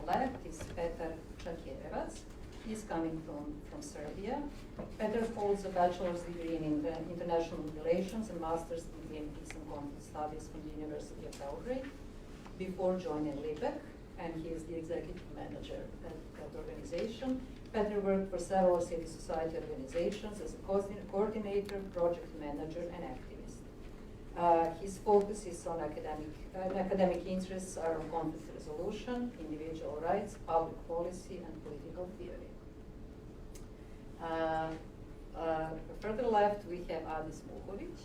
the left is Petar Čekerevac. He's coming from Serbia. Petar holds a bachelor's degree in international relations and master's degree in peace and conflict studies from the University of Belgrade before joining LIBEK, and he is the executive manager at that organization. Petar worked for several civil society organizations as a coordinator, project manager, and activist. His focus is on academic interests are on conflict resolution, individual rights, public policy, and political theory. Further left, we have Adis Muhovic.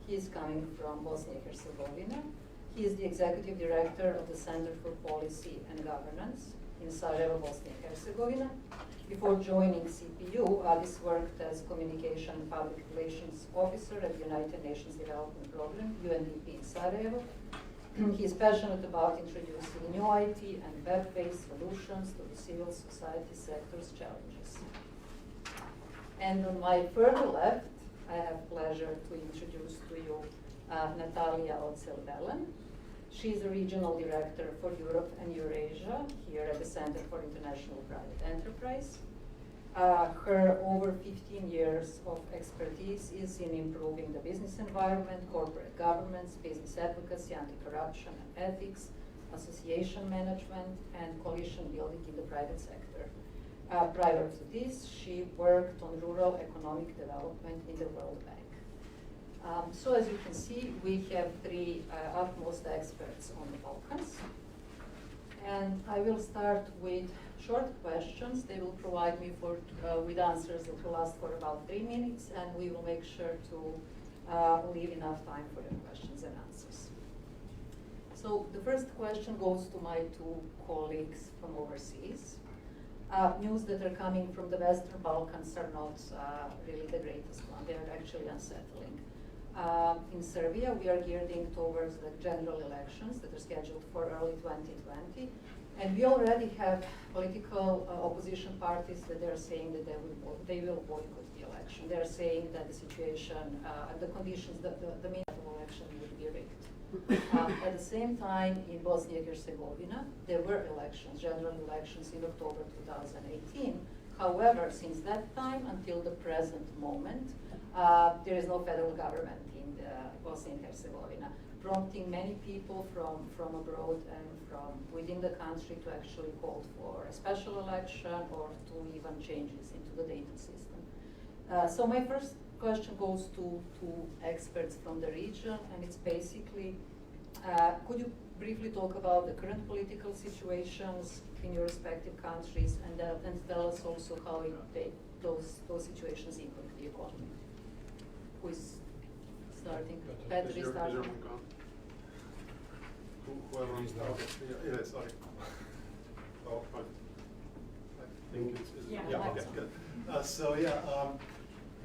He is coming from Bosnia and Herzegovina. He is the executive director of the Center for Policy and Governance in Sarajevo, Bosnia and Herzegovina. Before joining CPU, Adis worked as communication and public relations officer at the United Nations Development Program, UNDP in Sarajevo. He is passionate about introducing new IT and web-based solutions to the civil society sector's challenges. And on my further left, I have pleasure to introduce to you Natalia Otel Belan. She is the regional director for Europe and Eurasia here at the Center for International Private Enterprise. Her over 15 years of expertise is in improving the business environment, corporate governance, business advocacy, anti-corruption and ethics, association management, and coalition building in the private sector. Prior to this, she worked on rural economic development in the World Bank. So as you can see, we have three utmost experts on the Balkans. And I will start with short questions. They will provide me with answers that will last for about 3 minutes, and we will make sure to leave enough time for your questions and answers. So the first question goes to my two colleagues from overseas. News that are coming from the Western Balkans are not really the greatest one. They are actually unsettling. In Serbia, we are gearing towards the general elections that are scheduled for early 2020. And we already have political opposition parties that they are saying that they will boycott the election. They are saying that the situation and the conditions, the means of election would be rigged. At the same time, in Bosnia and Herzegovina, there were elections, general elections in October 2018. However, since that time until the present moment, there is no federal government in Bosnia and Herzegovina, prompting many people from abroad and from within the country to actually call for a special election or to even changes into the data system. So my first question goes to experts from the region, and it's basically, could you briefly talk about the current political situations in your respective countries, and tell us also how those situations impact the economy? Who is starting? Petar is starting. Whoever is now. Yeah, sorry. Oh, fine. I think it's okay, good.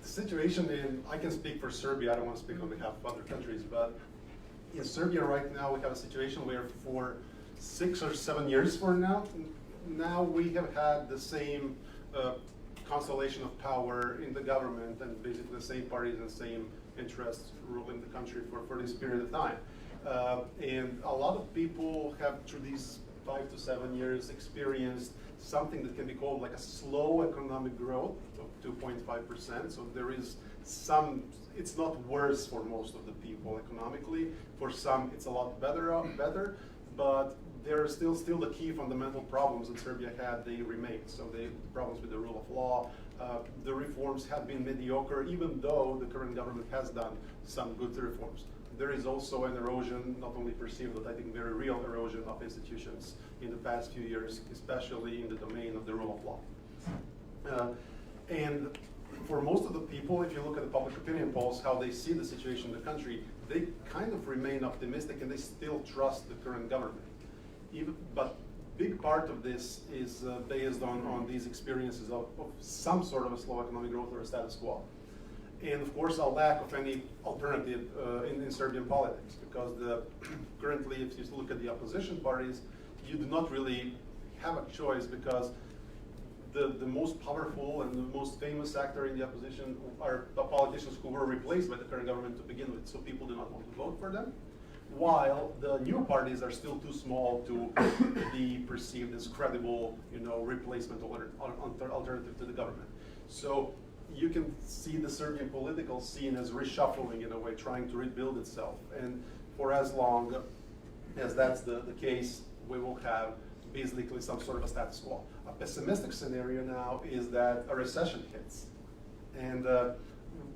The situation I can speak for Serbia, I don't want to speak on behalf of other countries, but in Serbia right now we have a situation where for 6 or 7 years from now we have had the same constellation of power in the government, and basically the same parties and same interests ruling the country for this period of time. And a lot of people have, through these 5 to 7 years, experienced something that can be called like a slow economic growth of 2.5%. So there is some, it's not worse for most of the people economically. For some, it's a lot better, but there are still the key fundamental problems that Serbia had, they remain. So the problems with the rule of law, the reforms have been mediocre, even though the current government has done some good reforms. There is also an erosion, not only perceived, but I think very real erosion of institutions in the past few years, especially in the domain of the rule of law. And for most of the people, if you look at the public opinion polls, how they see the situation in the country, they kind of remain optimistic and they still trust the current government. But big part of this is based on these experiences of some sort of a slow economic growth or a status quo. And of course, a lack of any alternative in Serbian politics, because currently, if you look at the opposition parties, you do not really have a choice, because the most powerful and the most famous actor in the opposition are the politicians who were replaced by the current government to begin with, so people do not want to vote for them. while the new parties are still too small to be perceived as credible, replacement alternative to the government. So you can see the Serbian political scene as reshuffling in a way, trying to rebuild itself. And for as long as that's the case, we will have basically some sort of a status quo. A pessimistic scenario now is that a recession hits and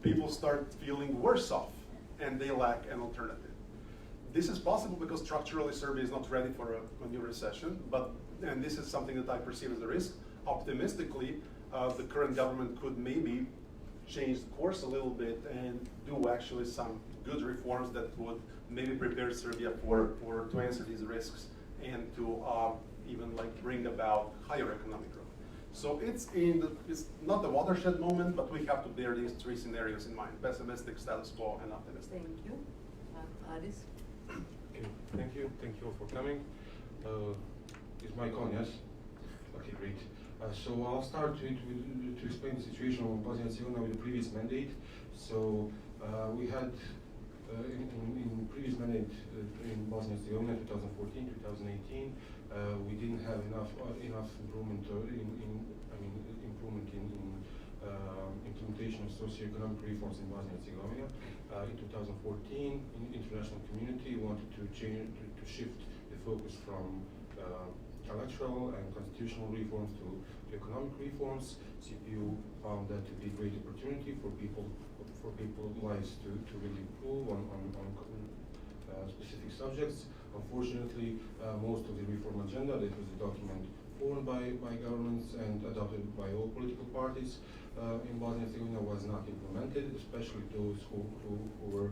people start feeling worse off and they lack an alternative. This is possible because structurally Serbia is not ready for a new recession, and this is something that I perceive as a risk. Optimistically, the current government could maybe change the course a little bit and do actually some good reforms that would maybe prepare Serbia to answer these risks and to even bring about higher economic growth. So it's not a watershed moment, but we have to bear these three scenarios in mind: pessimistic, status quo, and optimistic. Thank you. Adis? Okay, thank you all for coming. Is my on, yes? Okay, great. So I'll start to explain the situation of Bosnia and Herzegovina with the previous mandate. So we had in previous mandate in Bosnia and Herzegovina 2014, 2018, we didn't have enough improvement improvement in implementation of socio-economic reforms in Bosnia and Herzegovina. In 2014, international community wanted to shift the focus from electoral and constitutional reforms to economic reforms. CPU found that to be a great opportunity for people's lives to really improve on specific subjects. Unfortunately, most of the reform agenda, that was a document formed by governments and adopted by all political parties in Bosnia and Herzegovina, was not implemented, especially those who were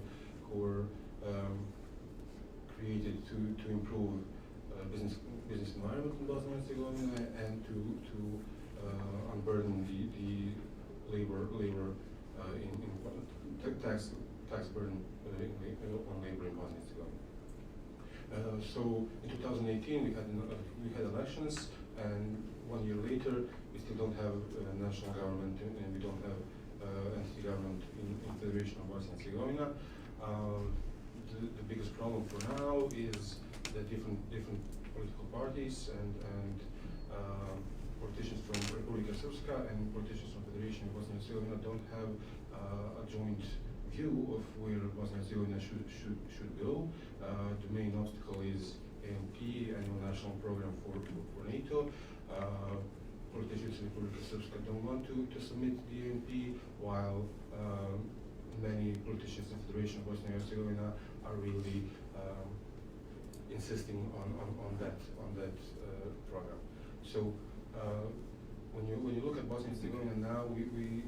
created to improve business environment in Bosnia and Herzegovina and to unburden the labor tax burden on labor in Bosnia and Herzegovina. So in 2018 we had elections, and 1 year later we still don't have a national government and we don't have entity government in Federation of Bosnia and Herzegovina. The biggest problem for now is that different political parties and politicians from Republika Srpska and politicians from Federation of Bosnia and Herzegovina don't have a joint view of where Bosnia and Herzegovina should go. The main obstacle is ANP, Annual National Program for NATO. Politicians in Republika Srpska don't want to submit the ANP, while many politicians in Federation of Bosnia and Herzegovina are really insisting on that program. So when you look at Bosnia and Herzegovina now, we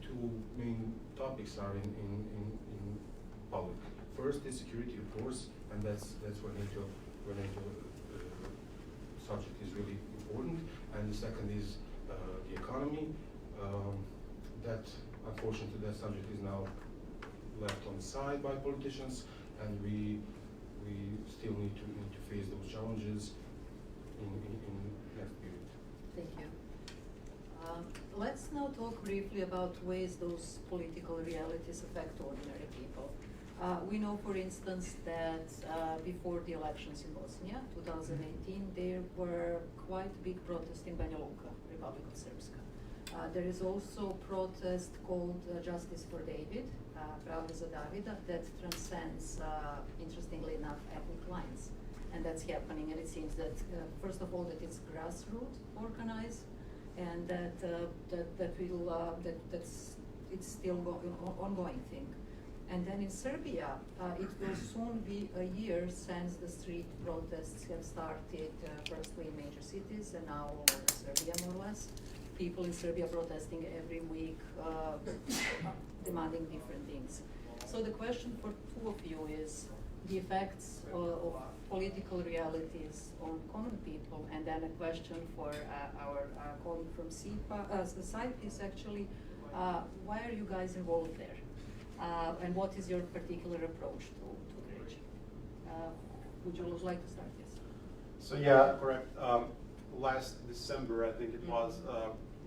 two main topics are in public. First is security, of course, and that's where NATO subject is really important. And the second is the economy. That unfortunately that subject is now left on the side by politicians, and we still need to face those challenges in next period. Thank you. Let's now talk briefly about ways those political realities affect ordinary people. We know, for instance, that before the elections in Bosnia, 2018, there were quite big protests in Banja Luka, Republic of Srpska. There is also protest called Justice for David, Pravda za Davida, that transcends, interestingly enough, ethnic lines. And that's happening, and it seems that, first of all, that it's grassroots organized, and it's still ongoing thing. And then in Serbia, it will soon be a year since the street protests have started, firstly in major cities and now all over Serbia, more or less. People in Serbia protesting every week, demanding different things. So the question for two of you is the effects of political realities on common people, and then a question for our colleague from CIPE is actually, why are you guys involved there? And what is your particular approach to the region? Would you like to start? Yes. So yeah, correct. Last December, I think it was,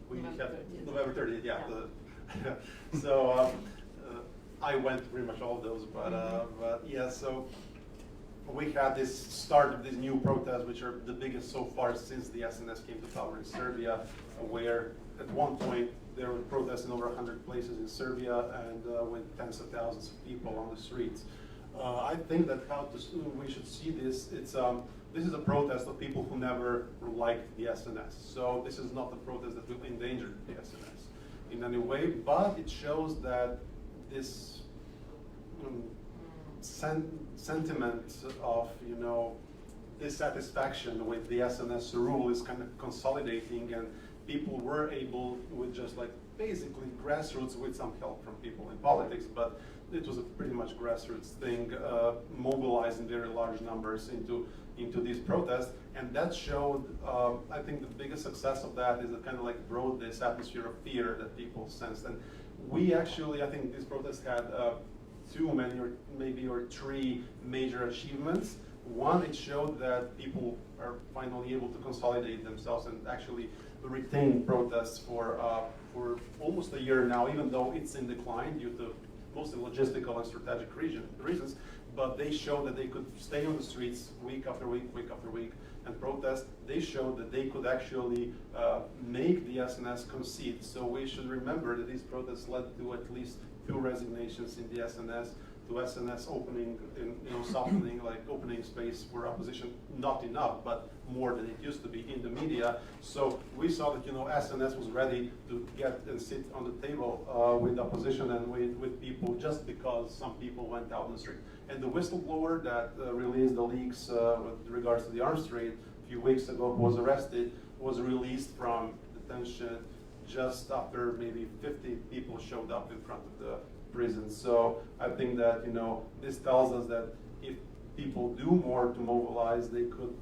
we had November 30th, yeah. So I went to pretty much all of those, but yeah, so we had this start of these new protests, which are the biggest so far since the SNS came to power in Serbia, where at one point there were protests in over 100 places in Serbia and with tens of thousands of people on the streets. I think that we should see this. This is a protest of people who never liked the SNS. So this is not a protest that will endanger the SNS in any way, but it shows that this sentiment of dissatisfaction with the SNS rule is kind of consolidating, and people were able, with just like basically grassroots with some help from people in politics, but it was a pretty much grassroots thing, mobilizing very large numbers into these protests, and that showed, I think the biggest success of that is it kind of like brought this atmosphere of fear that people sensed. And we actually, I think these protests had or three major achievements. One, it showed that people are finally able to consolidate themselves and actually retain protests for almost a year now, even though it's in decline due to mostly logistical and strategic reasons. But they showed that they could stay on the streets week after week after week, and protest. They showed that they could actually make the SNS concede. So we should remember that these protests led to at least 2 resignations in the SNS, to SNS opening, softening, like opening space for opposition, not enough, but more than it used to be in the media. So we saw that SNS was ready to get and sit on the table with opposition and with people, just because some people went out on the street. And the whistleblower that released the leaks with regards to the arms trade a few weeks ago, who was arrested, was released from detention just after maybe 50 people showed up in front of the prison. So I think that this tells us that if people do more to mobilize, they could,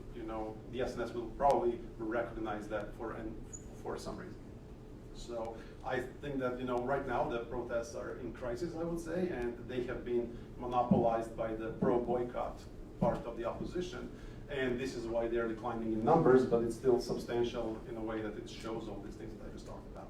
the SNS will probably recognize that for some reason. So I think that right now the protests are in crisis, I would say, and they have been monopolized by the pro-boycott part of the opposition. And this is why they're declining in numbers, but it's still substantial in a way that it shows all these things that I just talked about.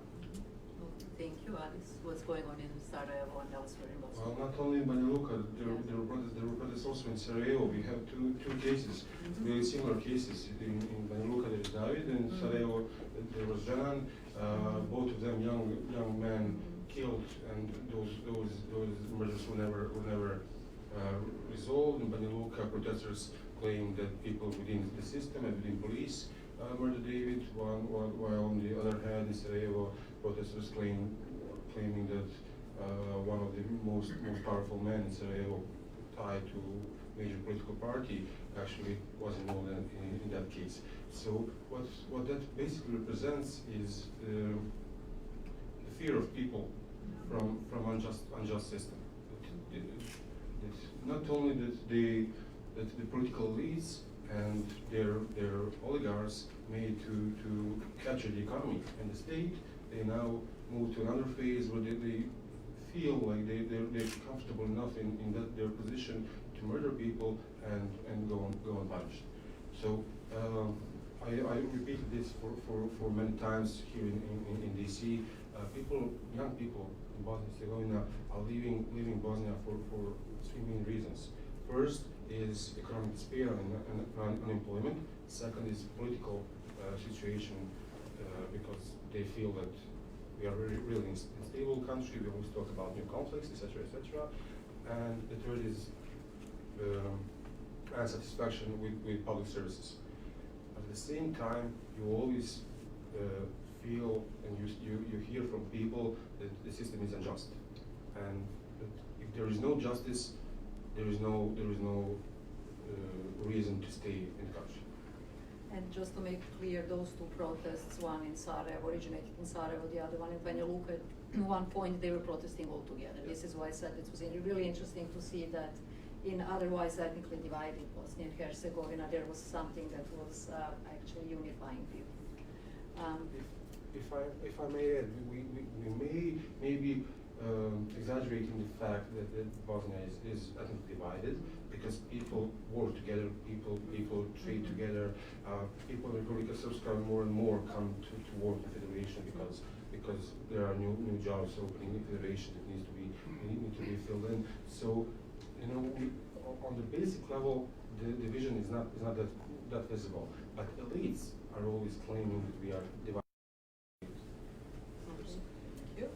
Thank you, Alice. What's going on in Sarajevo and elsewhere in Bosnia? Well, not only in Banja Luka, there were protests also in Sarajevo. We have two cases, really similar cases. In Banja Luka there is David, and in Sarajevo there was Belan. Both of them young men killed, and those murders were never resolved. In Banja Luka, protesters claim that people within the system and within police murdered David, while on the other hand in Sarajevo, protesters claiming that one of the most powerful men in Sarajevo, tied to major political party, actually was involved in that case. So what that basically represents is the fear of people from unjust system. Not only that the political elites and their oligarchs made to capture the economy and the state, they now move to another phase where they feel like they're comfortable enough in their position to murder people and go unpunished. So I repeated this for many times here in DC. Young people in Bosnia and Herzegovina are leaving Bosnia for 3 main reasons. First is economic despair and unemployment. Second is political situation, because they feel that we are really unstable country. We always talk about new conflicts, etc., etc. And the third is unsatisfaction with public services. At the same time, you always feel and you hear from people that the system is unjust, and that if there is no justice, there is no reason to stay in the country. And just to make clear, those 2 protests, one in Sarajevo, originated in Sarajevo, the other one in Banja Luka, at one point they were protesting all together. This is why I said it was really interesting to see that in otherwise ethnically divided Bosnia and Herzegovina, there was something that was actually unifying people. If I may add, we may be exaggerating the fact that Bosnia is ethnically divided, because people work together, people trade together. People in the Republic of Srpska more and more come to work in the federation because there are new jobs opening in the federation that need to be filled in. So on the basic level, the vision is not that visible. But elites are always claiming that we are divided. Thank you.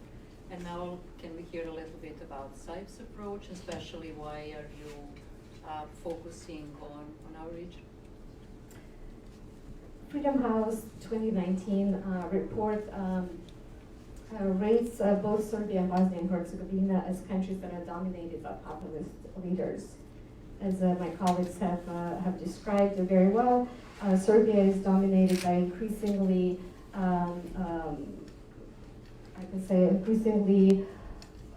And now can we hear a little bit about CIPE's approach, especially why are you focusing on our region? Freedom House 2019 report rates both Serbia and Bosnia and Herzegovina as countries that are dominated by populist leaders. As my colleagues have described very well, Serbia is dominated by increasingly, increasingly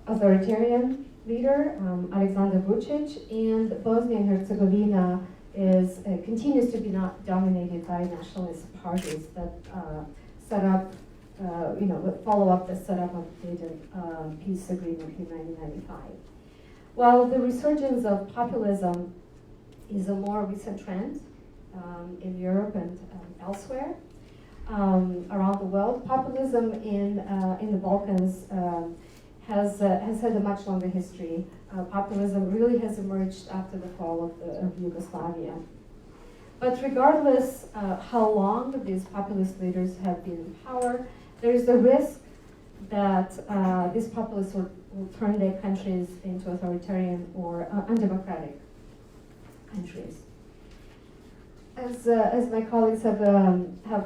authoritarian leader, Aleksandar Vučić, and Bosnia and Herzegovina continues to be not dominated by nationalist parties that set up, follow up the setup of the Dayton peace agreement in 1995. While the resurgence of populism is a more recent trend in Europe and elsewhere around the world, populism in the Balkans has had a much longer history. Populism really has emerged after the fall of Yugoslavia. But regardless how long these populist leaders have been in power, there is a risk that these populists will turn their countries into authoritarian or undemocratic countries. As my colleagues have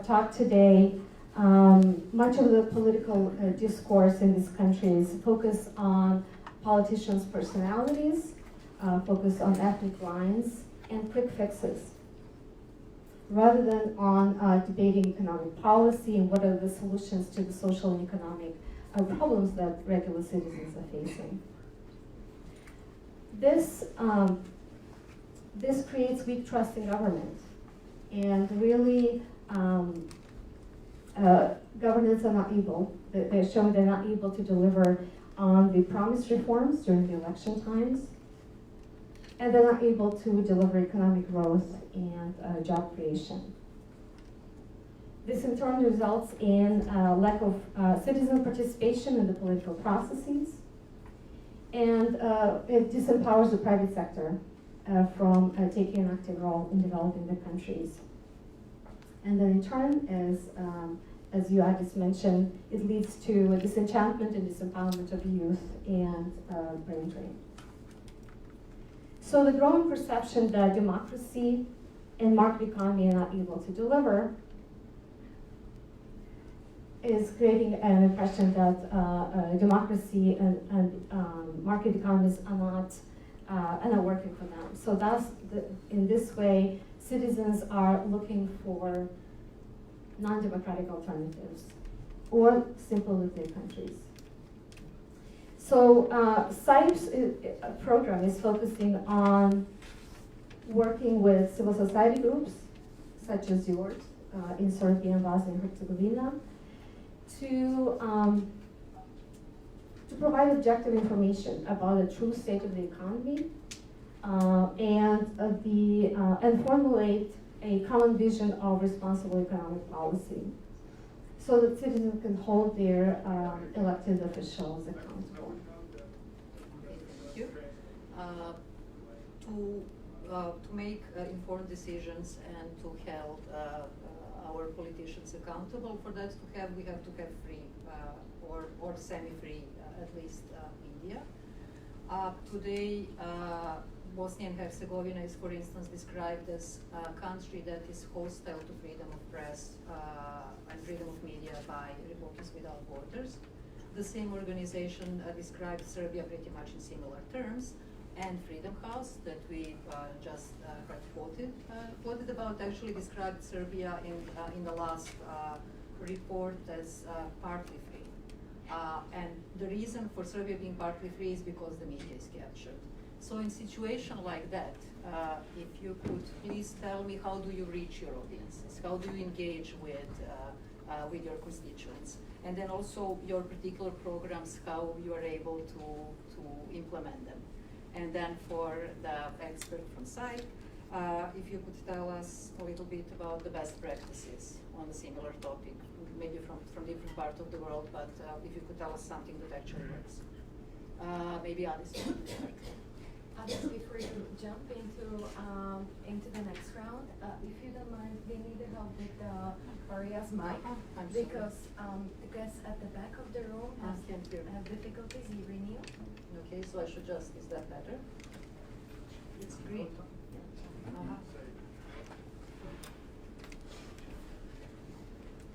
talked today, much of the political discourse in these countries focus on politicians' personalities, focus on ethnic lines, and quick fixes, rather than on debating economic policy and what are the solutions to the social and economic problems that regular citizens are facing. This creates weak trust in government, and really governments are not able, they're showing they're not able to deliver on the promised reforms during the election times, and they're not able to deliver economic growth and job creation. This in turn results in lack of citizen participation in the political processes, and it disempowers the private sector from taking an active role in developing the countries. And then in turn, as you just mentioned, it leads to a disenchantment and disempowerment of youth and brain drain. So the growing perception that democracy and market economy are not able to deliver is creating an impression that democracy and market economies are not working for them. So in this way, citizens are looking for non-democratic alternatives or simple with their countries. So CIPE's program is focusing on working with civil society groups, such as yours, in Serbia and Bosnia and Herzegovina, to provide objective information about the true state of the economy and formulate a common vision of responsible economic policy, so that citizens can hold their elected officials accountable. Thank you. To make informed decisions and to hold our politicians accountable for that, we have to have free or semi-free, at least, media. Today, Bosnia and Herzegovina is, for instance, described as a country that is hostile to freedom of press and freedom of media by Reporters Without Borders. The same organization described Serbia pretty much in similar terms, and Freedom House, that we just heard quoted about, actually described Serbia in the last report as partly free. And the reason for Serbia being partly free is because the media is captured. So in a situation like that, if you could please tell me, how do you reach your audiences? How do you engage with your constituents? And then also your particular programs, how you are able to implement them. And then for the expert from CIPE, if you could tell us a little bit about the best practices on a similar topic, maybe from different parts of the world, but if you could tell us something that actually works. Maybe Alice. Just before you jump into the next round, if you don't mind, we need help with Marija's mic because at the back of the room have difficulties hearing you. Okay, so I should just, is that better? It's green.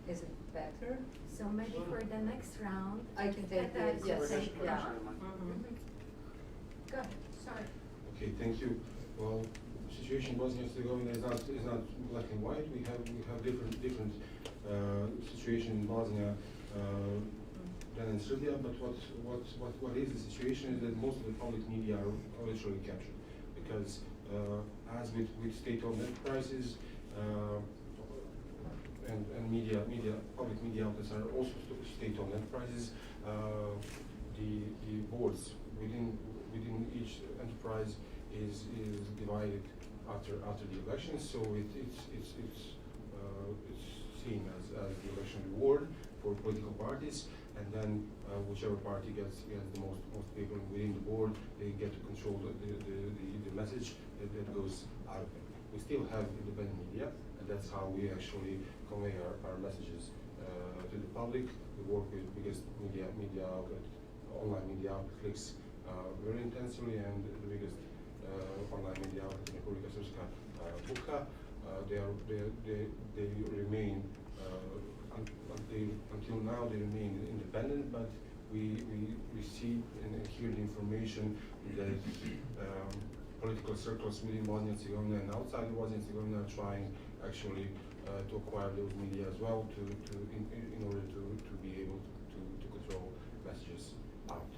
Is it better? So maybe for the next round, I can take Petar, it, yes, take yeah. Go ahead, sorry. Okay, thank you. Well, the situation in Bosnia and Herzegovina is not black and white. We have different situation in Bosnia than in Serbia. But what is the situation is that most of the public media are literally captured because as with state-owned enterprises and public media outlets are also state-owned enterprises. The boards within each enterprise is divided after the election, so it's seen as the election reward for political parties, and then whichever party gets the most people within the board, they get to control the message that goes out of it. We still have independent media, and that's how we actually convey our messages to the public. We work with biggest media outlet, online media outlet clicks very intensely, and the biggest online media outlet in Republika Srpska, Buka. They remain until now they remain independent, but we see and hear the information that political circles within Bosnia and Herzegovina and outside Bosnia and Herzegovina are trying actually to acquire those media as well in order to be able to control messages out.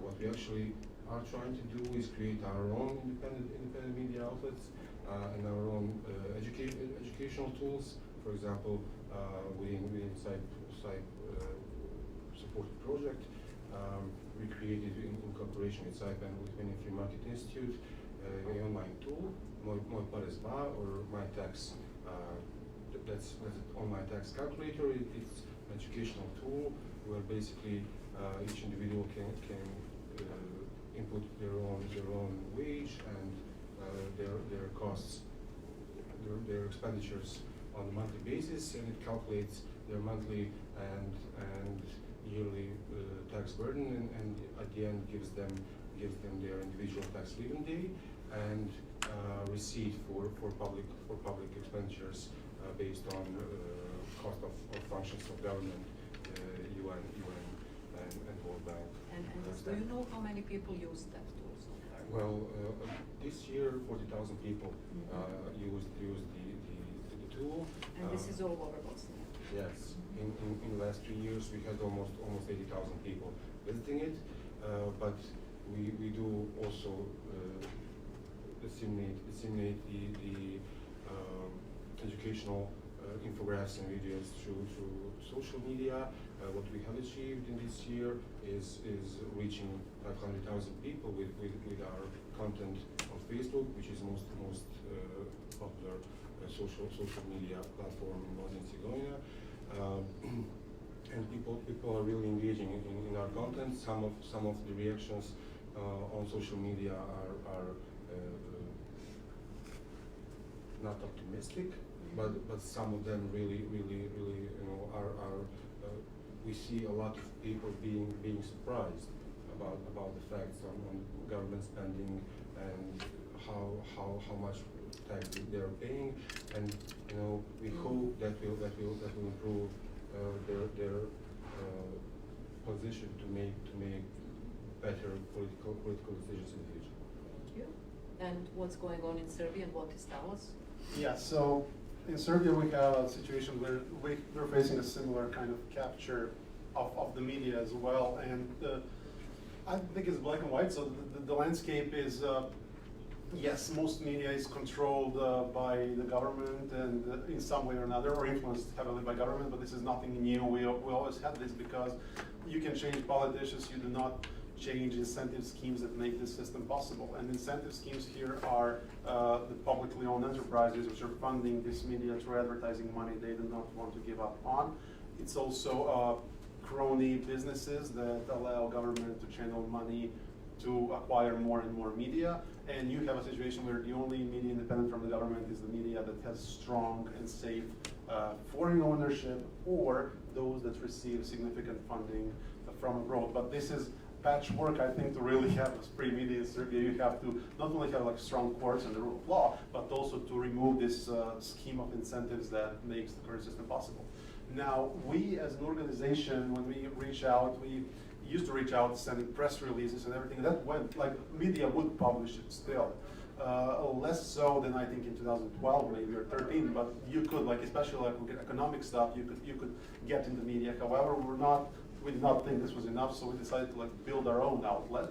What we actually are trying to do is create our own independent media outlets and our own educational tools. For example, within CIPE supported project, we created in cooperation with CIPE and with Free Market Institute an online tool, Moj Porez 2 or My Tax. That's an online tax calculator. It's an educational tool where basically each individual can input their own wage and their costs, their expenditures on a monthly basis, and it calculates their monthly and yearly tax burden, and at the end gives them their individual tax living day and receipt for public expenditures based on cost of functions of government, UN and World Bank. And do you know how many people use that tool so far? Well, this year 40,000 people used the tool. And this is all over Bosnia? Yes. In the last 3 years we had almost 80,000 people visiting it, but we do also disseminate the educational infographics and videos through social media. What we have achieved in this year is reaching 500,000 people with our content on Facebook, which is most popular social media platform in Bosnia and Herzegovina. And people are really engaging in our content. Some of the reactions on social media are not optimistic, but some of them really are. We see a lot of people being surprised about the facts on government spending and how much tax they are paying, and we hope that will improve their position to make better political decisions in the future. Thank you. And what's going on in Serbia and what is Talos? Yeah, so in Serbia we have a situation where we're facing a similar kind of capture of the media as well, and I think it's black and white, so the landscape is, yes, most media is controlled by the government and in some way or another, or influenced heavily by government, but this is nothing new. We always had this because you can change politicians, you do not change incentive schemes that make this system possible. And incentive schemes here are the publicly owned enterprises which are funding this media through advertising money they do not want to give up on. It's also crony businesses that allow government to channel money to acquire more and more media, and you have a situation where the only media independent from the government is the media that has strong and safe foreign ownership, or those that receive significant funding from abroad. But this is patchwork. I think to really have a free media in Serbia, you have to not only have like strong courts and the rule of law, but also to remove this scheme of incentives that makes the current system possible. Now, we as an organization, when we reach out, we used to reach out, sending press releases and everything. That went, like, media would publish it still. Less so than I think in 2012 maybe or 13, but you could, like, especially like economic stuff, you could get in the media. However, we did not think this was enough, so we decided to like build our own outlet,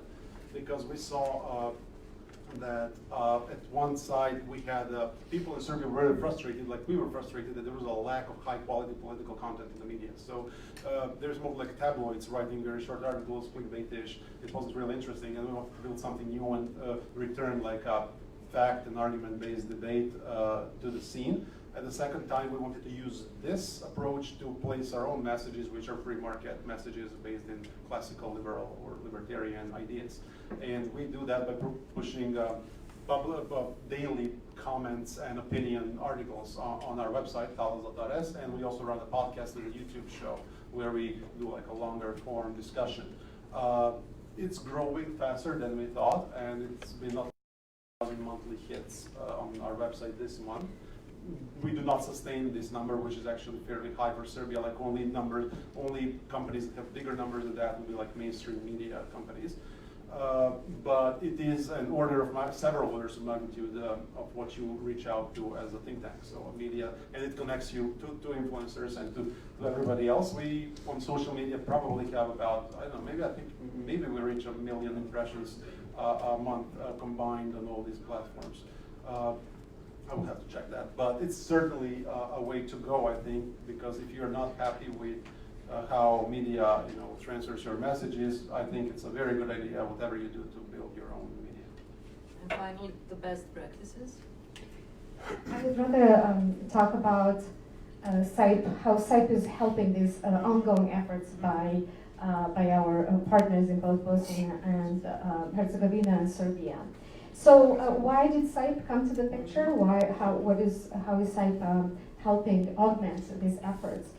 because we saw that at one side we had people in Serbia were very frustrated, like we were frustrated, that there was a lack of high quality political content in the media. So there's more like tabloids writing very short articles, clickbaitish. It wasn't really interesting, and we wanted to build something new and return like a fact and argument based debate to the scene. At the second time, we wanted to use this approach to place our own messages, which are free market messages based in classical liberal or libertarian ideas. And we do that by pushing daily comments and opinion articles on our website, talas.rs, and we also run a podcast and a YouTube show where we do like a longer form discussion. It's growing faster than we thought, and it's been not 1,000 monthly hits on our website this month. We do not sustain this number, which is actually fairly high for Serbia. Like only companies that have bigger numbers than that would be like mainstream media companies. But it is an order of several orders of magnitude of what you reach out to as a think tank. So a media, and it connects you to influencers and to everybody else. We on social media probably have about, I don't know, maybe we reach 1 million impressions a month combined on all these platforms. I will have to check that, but it's certainly a way to go, I think, because if you're not happy with how media, transfers your messages, I think it's a very good idea, whatever you do, to build your own media. And finally, the best practices. I would rather talk about CIPE, how CIPE is helping these ongoing efforts by our partners in both Bosnia and Herzegovina and Serbia. So why did CIPE come to the picture? How is CIPE helping augment these efforts?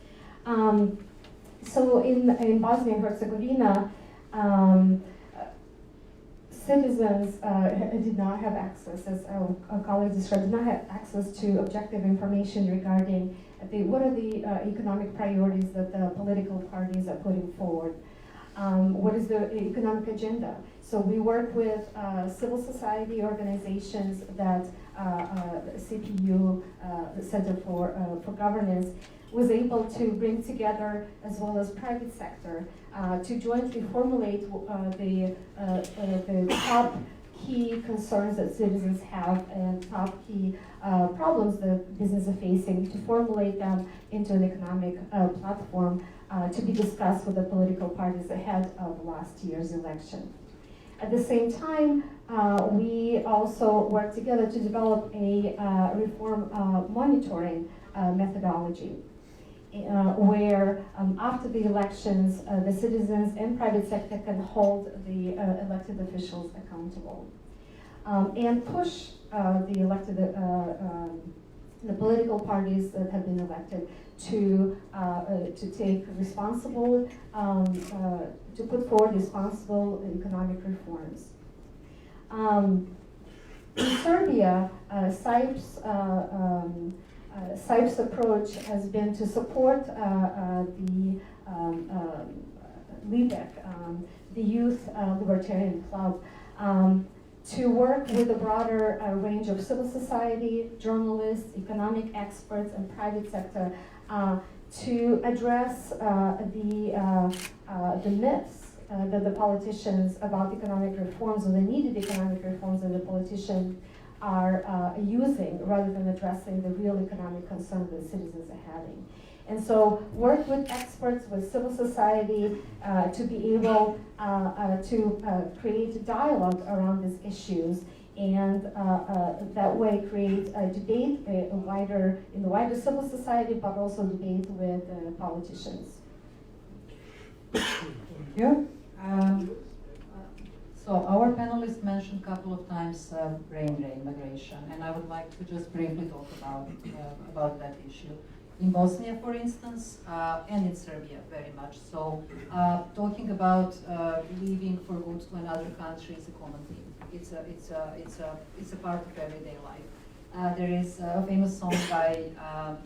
So in Bosnia and Herzegovina, citizens did not have access, as our colleagues described, did not have access to objective information regarding what are the economic priorities that the political parties are putting forward. What is the economic agenda? So we work with civil society organizations that CPU, the Center for Governance, was able to bring together, as well as private sector, to jointly formulate the top key concerns that citizens have and top key problems that businesses are facing, to formulate them into an economic platform to be discussed with the political parties ahead of last year's election. At the same time, we also worked together to develop a reform monitoring methodology, where after the elections, the citizens and private sector can hold the elected officials accountable and push the elected, the political parties that have been elected to take responsible, to put forward responsible economic reforms. In Serbia, CIPE's approach has been to support the LIBEK, the Youth Libertarian Club, to work with a broader range of civil society, journalists, economic experts, and private sector to address the myths that the politicians about economic reforms, or the needed economic reforms that the politicians are using, rather than addressing the real economic concerns that citizens are having. And so work with experts, with civil society, to be able to create a dialogue around these issues, and that way create a debate in the wider civil society, but also debate with politicians. Thank you. So our panelists mentioned a couple of times brain drain migration, and I would like to just briefly talk about that issue. In Bosnia, for instance, and in Serbia very much so, talking about leaving for good to another country is a common theme. It's a part of everyday life. There is a famous song by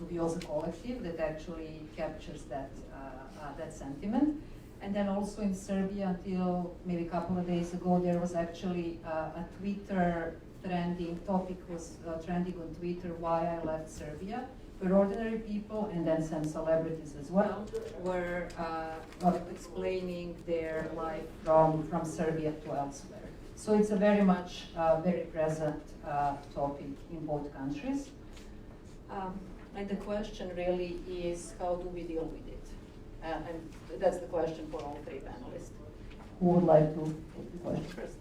Dubioza Collective that actually captures that sentiment. And then also in Serbia, until maybe a couple of days ago, there was actually a Twitter topic was trending on Twitter, why I left Serbia, where ordinary people and then some celebrities as well were explaining their life from Serbia to elsewhere. So it's a very much very present topic in both countries. And the question really is, how do we deal with it? And that's the question for all three panelists. Who would like to take the question first?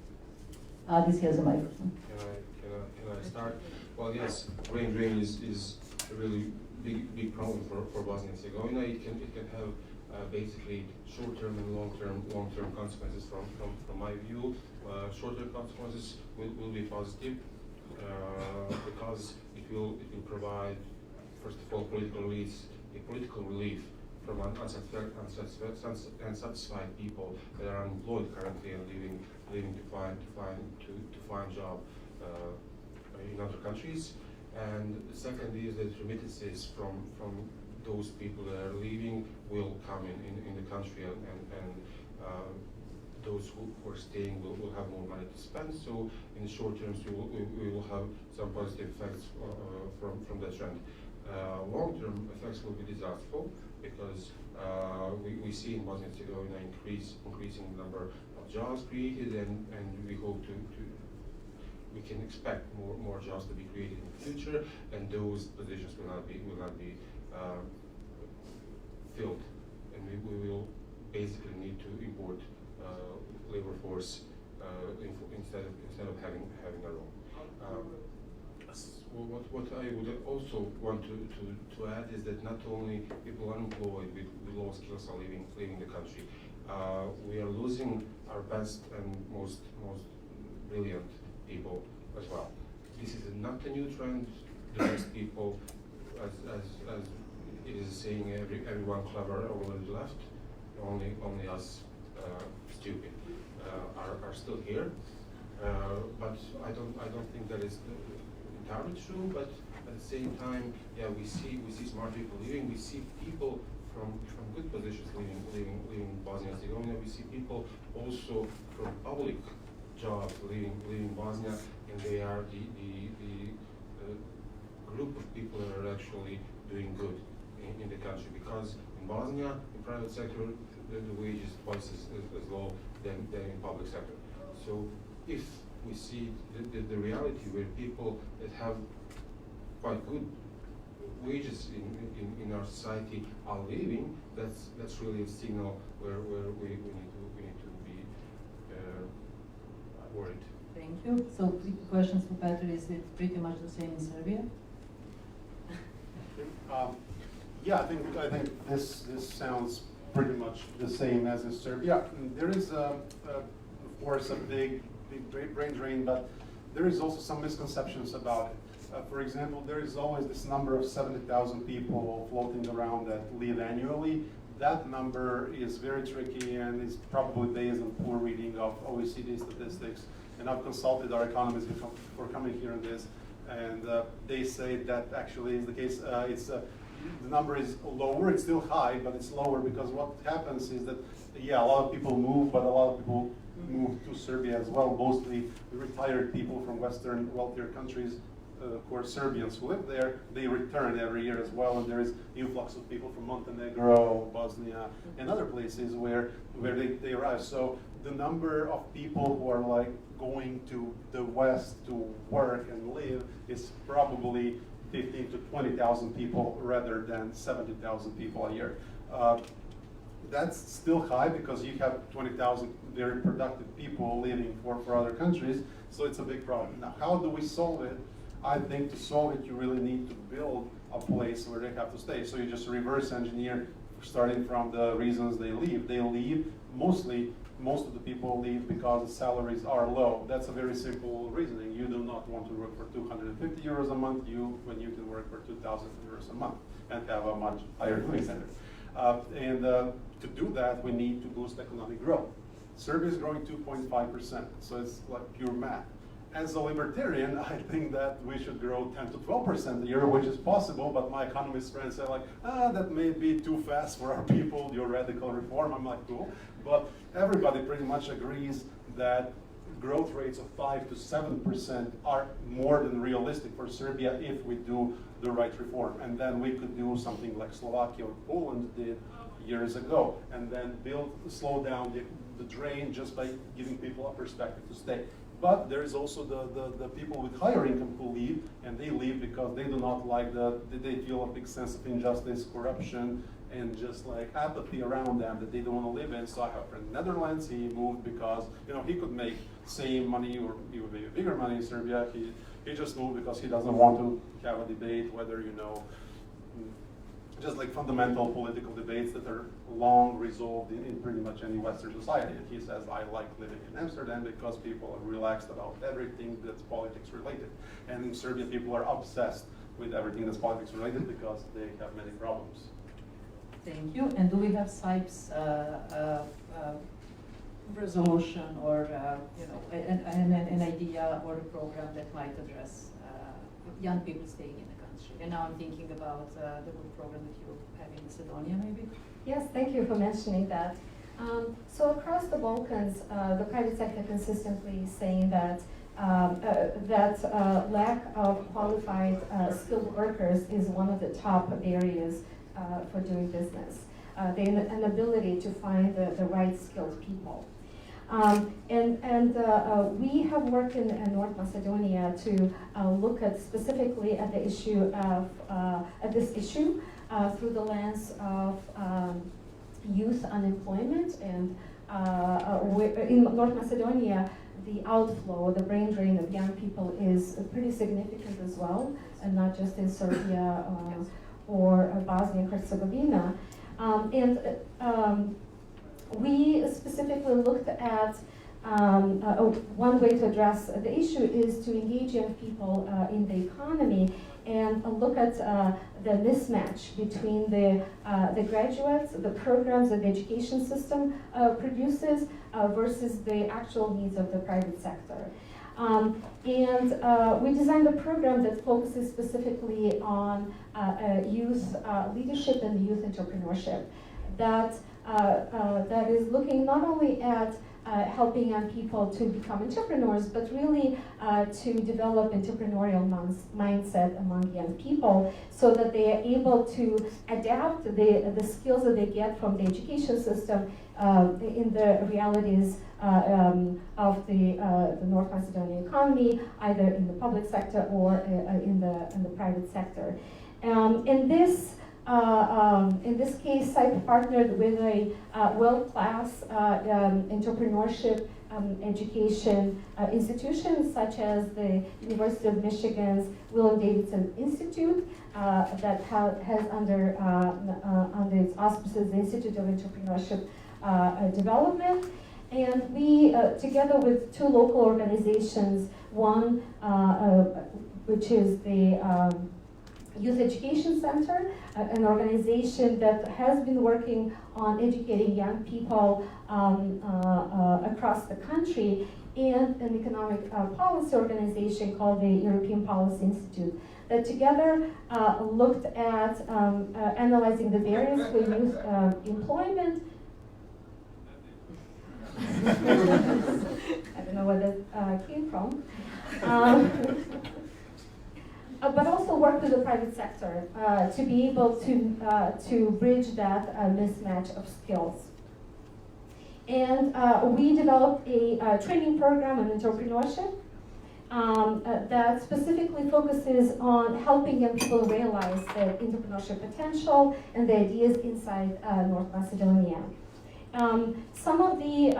This has a microphone. Can I start? Well, yes, brain drain is a really big problem for Bosnia and Herzegovina. It can have basically short-term and long-term consequences from my view. Short-term consequences will be positive because it will provide, first of all, political relief from unsatisfied people that are unemployed currently and leaving to find job in other countries. And the second is that remittances from those people that are leaving will come in the country, and those who are staying will have more money to spend. So in the short term, we will have some positive effects from that trend. Long-term effects will be disastrous because we see in Bosnia and Herzegovina increasing number of jobs created, and we hope we can expect more jobs to be created in the future, and those positions will not be filled, and we will basically need to import labor force instead of having our own. What I would also want to add is that not only people unemployed with low skills are leaving the country, we are losing our best and most brilliant people as well. This is not a new trend. The best people, as it is saying, everyone clever already left. Only us stupid are still here. But I don't think that is entirely true. But at the same time, yeah, we see smart people leaving. We see people from good positions leaving Bosnia and Herzegovina. We see people also from public jobs leaving Bosnia, and they are the group of people that are actually doing good in the country, because in Bosnia, in private sector, the wage is twice as low than in public sector. So if we see the reality where people that have quite good wages in our society are leaving, that's really a signal where we need to be worried. Thank you. So 3 questions for Petar. Is it pretty much the same in Serbia? Yeah, I think this sounds pretty much the same as in Serbia. There is, of course, a big brain drain, but there is also some misconceptions about it. For example, there is always this number of 70,000 people floating around that leave annually. That number is very tricky and is probably based on poor reading of OECD statistics. And I've consulted our economists before coming here on this, and they say that actually is the case. The number is lower. It's still high, but it's lower because what happens is that, yeah, a lot of people move, but a lot of people move to Serbia as well. Mostly retired people from Western wealthier countries, of course, Serbians who live there, they return every year as well, and there is influx of people from Montenegro, Bosnia, and other places where they arrive. So the number of people who are like going to the West to work and live is probably 15 to 20,000 people rather than 70,000 people a year. That's still high because you have 20,000 very productive people leaving for other countries, so it's a big problem. Now, how do we solve it? I think to solve it, you really need to build a place where they have to stay. So you just reverse engineer, starting from the reasons they leave. They leave mostly most of the people leave because the salaries are low. That's a very simple reasoning. You do not want to work for 250 euros a month when you can work for 2,000 euros a month and have a much higher living standard. To do that, we need to boost economic growth. Serbia is growing 2.5%, so it's like pure math. As a libertarian, I think that we should grow 10 to 12% a year, which is possible, but my economist friends say like, that may be too fast for our people, your radical reform. I'm like, cool. But everybody pretty much agrees that growth rates of 5 to 7% are more than realistic for Serbia if we do the right reform. And then we could do something like Slovakia or Poland did years ago, and then slow down the drain just by giving people a perspective to stay. But there is also the people with higher income who leave, and they leave because they do not like they feel a big sense of injustice, corruption, and just like apathy around them that they don't want to live in. So I have a friend in the Netherlands. He moved because he could make same money or even maybe bigger money in Serbia. He just moved because he doesn't want to have a debate whether just like fundamental political debates that are long resolved in pretty much any Western society. And he says, I like living in Amsterdam because people are relaxed about everything that's politics related. And in Serbia, people are obsessed with everything that's politics related because they have many problems. Thank you. And do we have CIPE's resolution or an idea or a program that might address young people staying in the country? And now I'm thinking about the good program that you have in Macedonia, maybe? Yes, thank you for mentioning that. So across the Balkans, the private sector consistently is saying that lack of qualified skilled workers is one of the top barriers for doing business. The inability to find the right skilled people. We have worked in North Macedonia to look at specifically at the issue of this issue through the lens of youth unemployment, and in North Macedonia the outflow, the brain drain of young people is pretty significant as well, and not just in Serbia or Bosnia and Herzegovina. We specifically looked at one way to address the issue is to engage young people in the economy and look at the mismatch between the graduates, the programs that the education system produces versus the actual needs of the private sector. We designed a program that focuses specifically on youth leadership and youth entrepreneurship. That is looking not only at helping young people to become entrepreneurs, but really to develop entrepreneurial mindset among young people so that they are able to adapt the skills that they get from the education system in the realities of the North Macedonian economy, either in the public sector or in the private sector. In this case, CIPE partnered with a world-class entrepreneurship education institutions such as the University of Michigan's William Davidson Institute that has under its auspices the Institute of Entrepreneurship Development. And we, together with two local organizations, one which is the Youth Education Center, an organization that has been working on educating young people across the country, and an economic policy organization called the European Policy Institute, that together looked at analyzing the barriers for youth employment. I don't know where that came from. But also work with the private sector to be able to bridge that mismatch of skills. And we developed a training program on entrepreneurship that specifically focuses on helping young people realize their entrepreneurship potential and the ideas inside North Macedonia. Some of the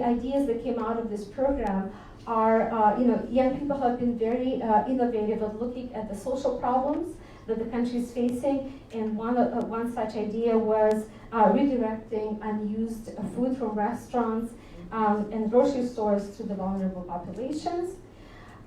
ideas that came out of this program are, young people have been very innovative at looking at the social problems that the country is facing, and one such idea was redirecting unused food from restaurants and grocery stores to the vulnerable populations.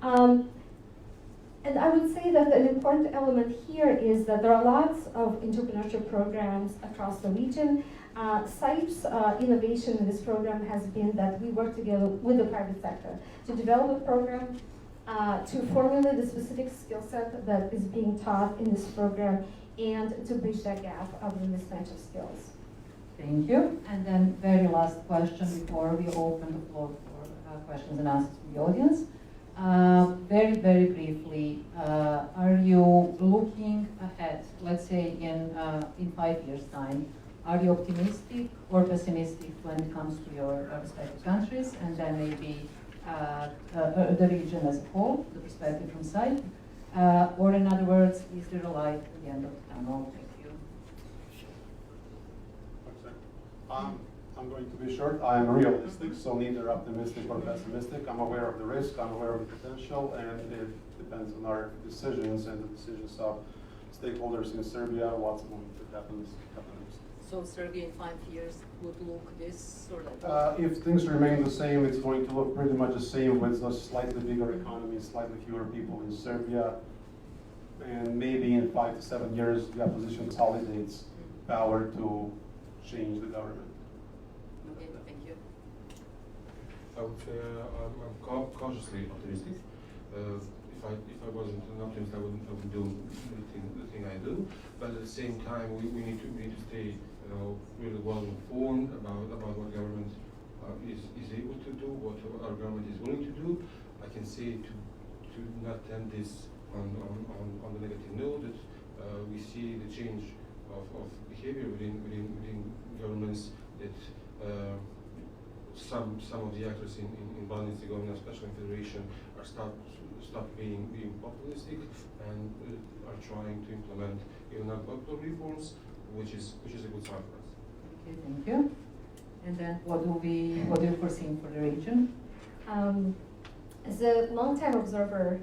And I would say that an important element here is that there are lots of entrepreneurship programs across the region. CIPE's innovation in this program has been that we work together with the private sector to develop a program to formulate the specific skill set that is being taught in this program and to bridge that gap of the mismatch of skills. Thank you. And then very last question before we open the floor for questions and answers from the audience. Very, very briefly, are you looking ahead, let's say in 5 years' time, are you optimistic or pessimistic when it comes to your respective countries, and then maybe the region as a whole, the perspective from CIPE? Or in other words, is there a light at the end of the tunnel? Thank you. I'm going to be short. I am realistic, so neither optimistic or pessimistic. I'm aware of the risk, I'm aware of the potential, and it depends on our decisions and the decisions of stakeholders in Serbia, what's going to happen next. So Serbia in 5 years would look this or that? If things remain the same, it's going to look pretty much the same with a slightly bigger economy, slightly fewer people in Serbia, and maybe in 5 to 7 years, the opposition consolidates power to change the government. Okay, thank you. I would say I'm cautiously optimistic. If I wasn't an optimist, I wouldn't do the thing I do. But at the same time, we need to stay really well informed about what government is able to do, what our government is willing to do. I can say to not end this on the negative note that we see the change of behavior within governments, that some of the actors in Bosnia and Herzegovina, especially in Federation, are stop being populistic and are trying to implement even unpopular reforms, which is a good sign for us. Okay, thank you. And then what do you foresee for the region? As a long-time observer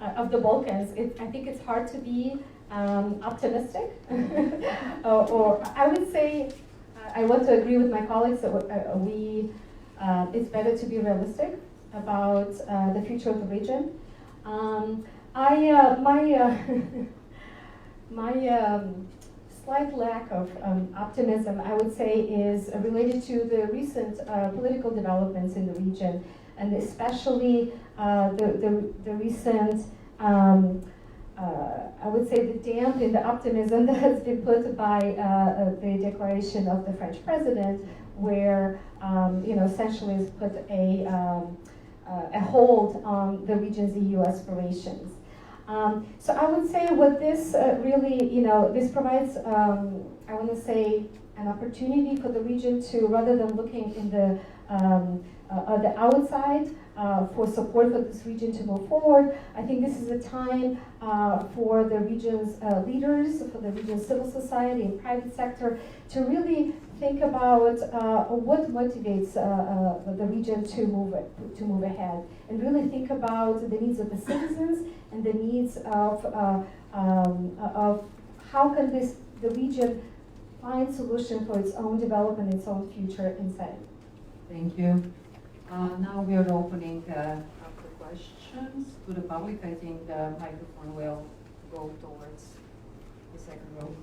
of the Balkans, I think it's hard to be optimistic. Or I would say, I want to agree with my colleagues that it's better to be realistic about the future of the region. My slight lack of optimism, I would say, is related to the recent political developments in the region, and especially the recent, I would say, the damp in the optimism that has been put by the declaration of the French president, where essentially has put a hold on the region's EU aspirations. So I would say what this really, this provides, I want to say, an opportunity for the region to, rather than looking in the outside for support for this region to move forward, I think this is a time for the region's leaders, for the region's civil society and private sector to really think about what motivates the region to move ahead, and really think about the needs of the citizens and the needs of how can the region find solution for its own development, its own future inside. Thank you. Now we are opening up for questions to the public. I think the microphone will go towards the second row.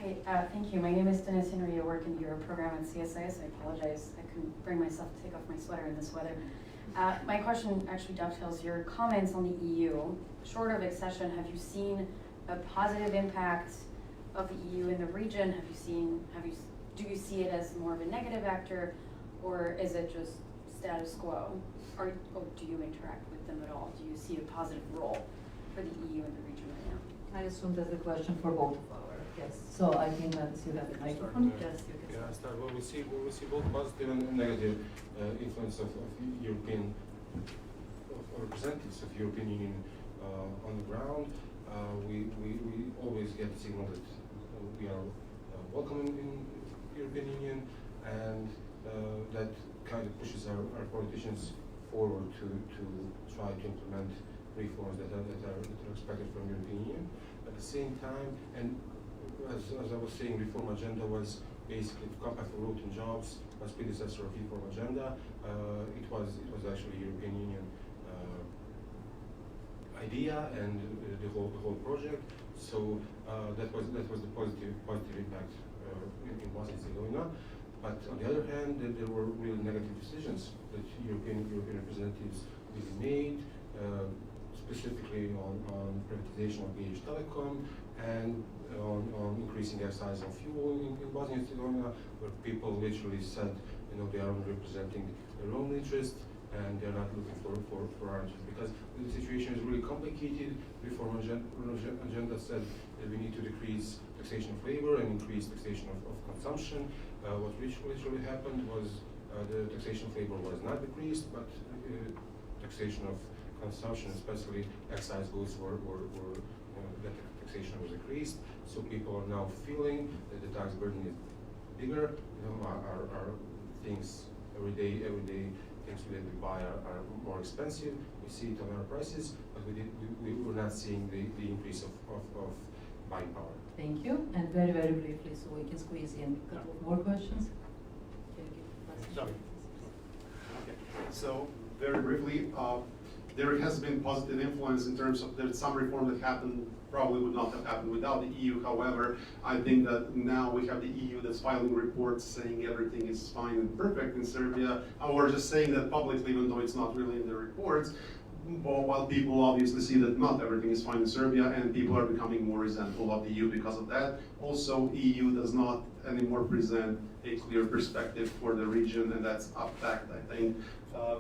Hi, thank you. My name is Dennis Henry. I work in the Europe program at CSIS. I apologize, I couldn't bring myself to take off my sweater in this weather. My question actually dovetails your comments on the EU. Short of accession, have you seen a positive impact of the EU in the region? Do you see it as more of a negative actor, or is it just status quo? Or do you interact with them at all? Do you see a positive role for the EU in the region right now? I assume that's a question for both of our guests. So I think that you have the microphone. Yes, you can I start. Well, we see both positive and negative influence of European representatives of European Union on the ground. We always get the signal that we are welcome in European Union, and that kind of pushes our politicians forward to try to implement reforms that are expected from European Union. At the same time, and as I was saying, reform agenda was basically compact for growth and jobs, was predecessor of reform agenda. It was actually European Union idea and the whole project. So that was the positive impact in Bosnia and Herzegovina. But on the other hand, there were really negative decisions that European representatives really made, specifically on privatization of British Telecom and on increasing excise on fuel in Bosnia and Herzegovina, where people literally said, they are only representing their own interest and they're not looking for our interest, because the situation is really complicated. Reform agenda said that we need to decrease taxation of labor and increase taxation of consumption. What literally happened was the taxation of labor was not decreased, but taxation of consumption, especially excise goods, that taxation was increased. So people are now feeling that the tax burden is bigger. Our things everyday things that we buy are more expensive. We see it on our prices, but we were not seeing the increase of buying power. Thank you. And very, very briefly, so we can squeeze in a couple of more questions. Sorry. Okay. So very briefly, there has been positive influence in terms of there's some reform that happened probably would not have happened without the EU. However, I think that now we have the EU that's filing reports saying everything is fine and perfect in Serbia, or just saying that publicly, even though it's not really in the reports. While people obviously see that not everything is fine in Serbia, and people are becoming more resentful of the EU because of that. Also, EU does not anymore present a clear perspective for the region, and that's a fact, I think.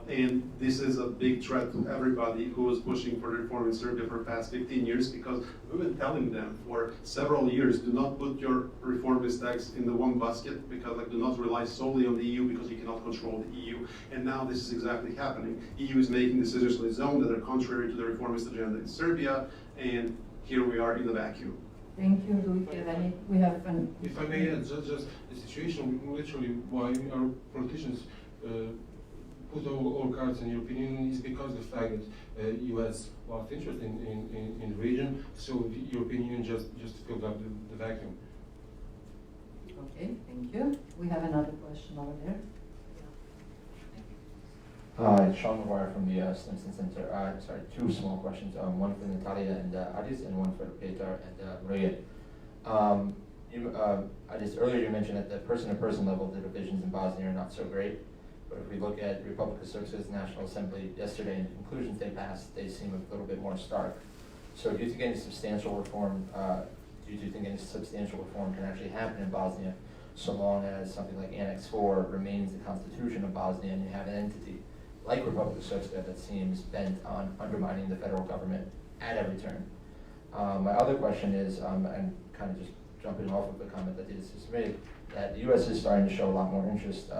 And this is a big threat to everybody who is pushing for reform in Serbia for the past 15 years, because we've been telling them for several years, do not put your reformist acts in the one basket, because do not rely solely on the EU, because you cannot control the EU. And now this is exactly happening. EU is making decisions on its own that are contrary to the reformist agenda in Serbia, and here we are in the vacuum. Thank you. Do we have any? We have an. If I may add, just the situation, literally, why our politicians put all cards in European Union is because of the fact that US lost interest in the region, so the European Union just filled up the vacuum. Okay, thank you. We have another question over there. It's Sean McGuire from the Stimson Center. Sorry, two small questions. One for Natalia and Adis, and one for Petar and Marija. Adis, earlier you mentioned at the person-to-person level, the divisions in Bosnia are not so great. But if we look at Republika Srpska's National Assembly yesterday and the conclusions they passed, they seem a little bit more stark. So do you think any substantial reform, can actually happen in Bosnia, so long as something like Annex 4 remains the constitution of Bosnia and you have an entity like Republika Srpska that seems bent on undermining the federal government at every turn? My other question is, and kind of just jumping off of the comment that Adis just made, that the U.S. is starting to show a lot more interest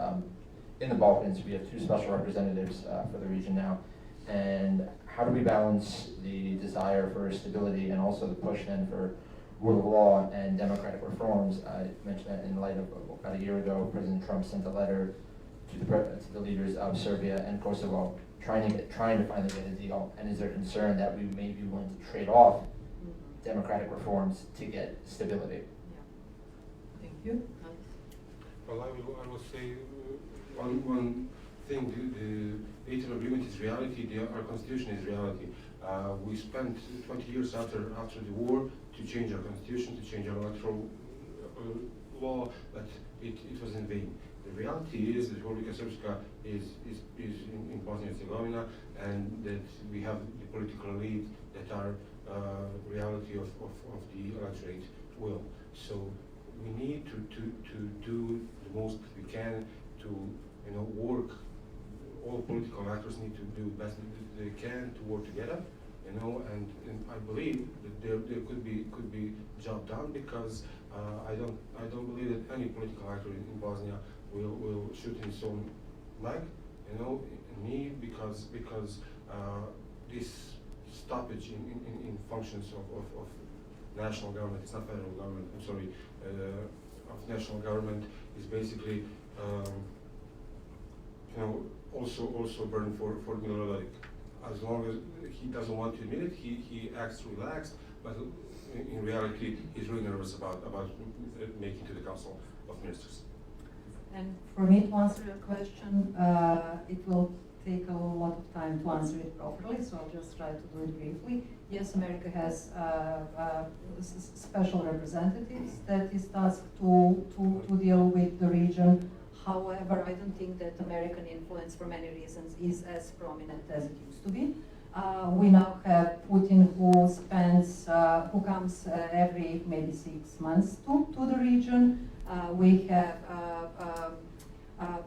in the Balkans. We have two special representatives for the region now. And how do we balance the desire for stability and also the push then for rule of law and democratic reforms? I mentioned that in light of about a year ago, President Trump sent a letter to the leaders of Serbia and Kosovo trying to finally get a deal. And is there concern that we may be willing to trade off democratic reforms to get stability? Yeah. Thank you. Well, I will say one thing, the Dayton Agreement is reality, our constitution is reality. We spent 20 years after the war to change our constitution, to change our electoral law, but it was in vain. The reality is that Republika Srpska is in Bosnia and Herzegovina, and that we have the political elite that are reality of the electorate will. So we need to do the most we can to work. All political actors need to do the best they can to work together, and I believe that there could be job done, because I don't believe that any political actor in Bosnia will shoot in his own leg, because this stoppage in functions of national government, it's not federal government, I'm sorry, of national government is basically also a burden for Miloradic. As long as he doesn't want to admit it, he acts relaxed, but in reality, he's really nervous about making to the Council of Ministers. And for me to answer your question, it will take a lot of time to answer it properly, so I'll just try to do it briefly. Yes, America has special representatives that is tasked to deal with the region. However, I don't think that American influence, for many reasons, is as prominent as it used to be. We now have Putin, who comes every maybe 6 months to the region. We have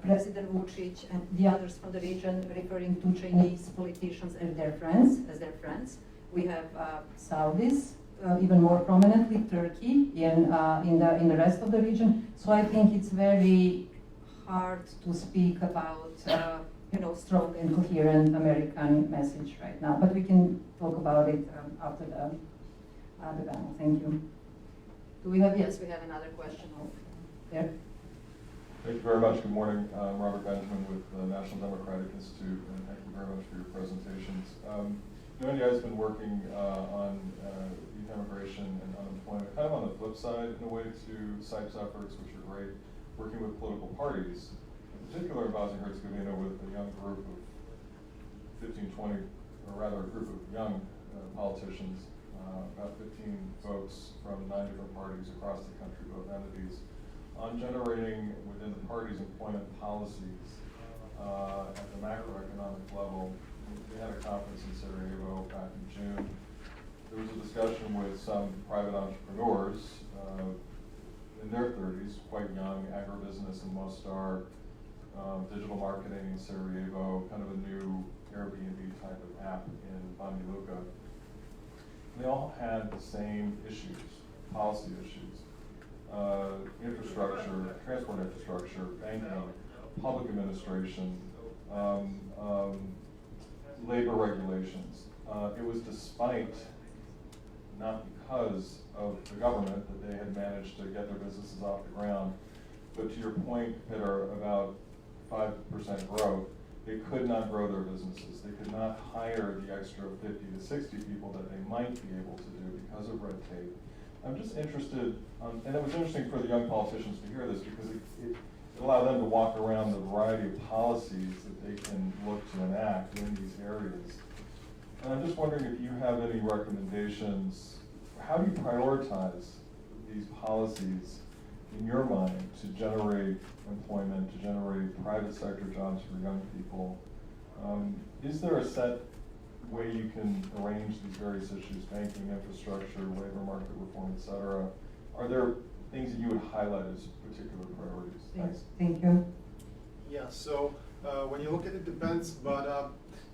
President Vučić and the others from the region referring to Chinese politicians as their friends. We have Saudis, even more prominently Turkey in the rest of the region. So I think it's very hard to speak about strong and coherent American message right now. But we can talk about it after the panel. Thank you. Do we have? Yes, we have another question over there. Thank you very much. Good morning. I'm Robert Benjamin with the National Democratic Institute, and thank you very much for your presentations. Natalia has been working on youth immigration and unemployment, kind of on the flip side in a way to CIPE's efforts, which are great, working with political parties, in particular in Bosnia and Herzegovina with a young group of 15, 20, or rather a group of young politicians, about 15 folks from 9 different parties across the country, both entities, on generating within the party's employment policies at the macroeconomic level. We had a conference in Sarajevo back in June. There was a discussion with some private entrepreneurs in their 30s, quite young, agribusiness in Mostar, digital marketing in Sarajevo, kind of a new Airbnb type of app in Banja Luka. They all had the same issues, policy issues. Infrastructure, transport infrastructure, banking, public administration, labor regulations. It was despite, not because of the government, that they had managed to get their businesses off the ground, but to your point, Petar, about 5% growth, they could not grow their businesses. They could not hire the extra 50 to 60 people that they might be able to do because of red tape. I'm just interested, and it was interesting for the young politicians to hear this because it allowed them to walk around the variety of policies that they can look to enact in these areas. And I'm just wondering if you have any recommendations. How do you prioritize these policies in your mind to generate employment, to generate private sector jobs for young people? Is there a set way you can arrange these various issues, banking, infrastructure, labor market reform, et cetera? Are there things that you would highlight as particular priorities? Thanks. Thank you. Yeah, so when you look at it, depends, but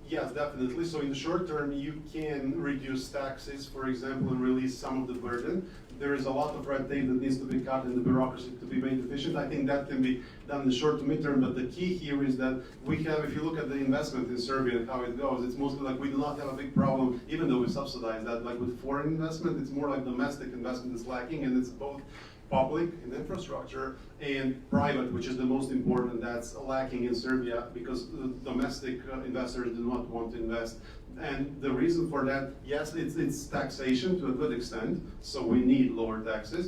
yes, definitely. So in the short term, you can reduce taxes, for example, and release some of the burden. There is a lot of red tape that needs to be cut in the bureaucracy to be made efficient. I think that can be done in the short to mid-term, but the key here is that we have, if you look at the investment in Serbia and how it goes, it's mostly like we do not have a big problem, even though we subsidize that. Like with foreign investment, it's more like domestic investment is lacking, and it's both public in infrastructure and private, which is the most important. That's lacking in Serbia because domestic investors do not want to invest. And the reason for that, yes, it's taxation to a good extent, so we need lower taxes.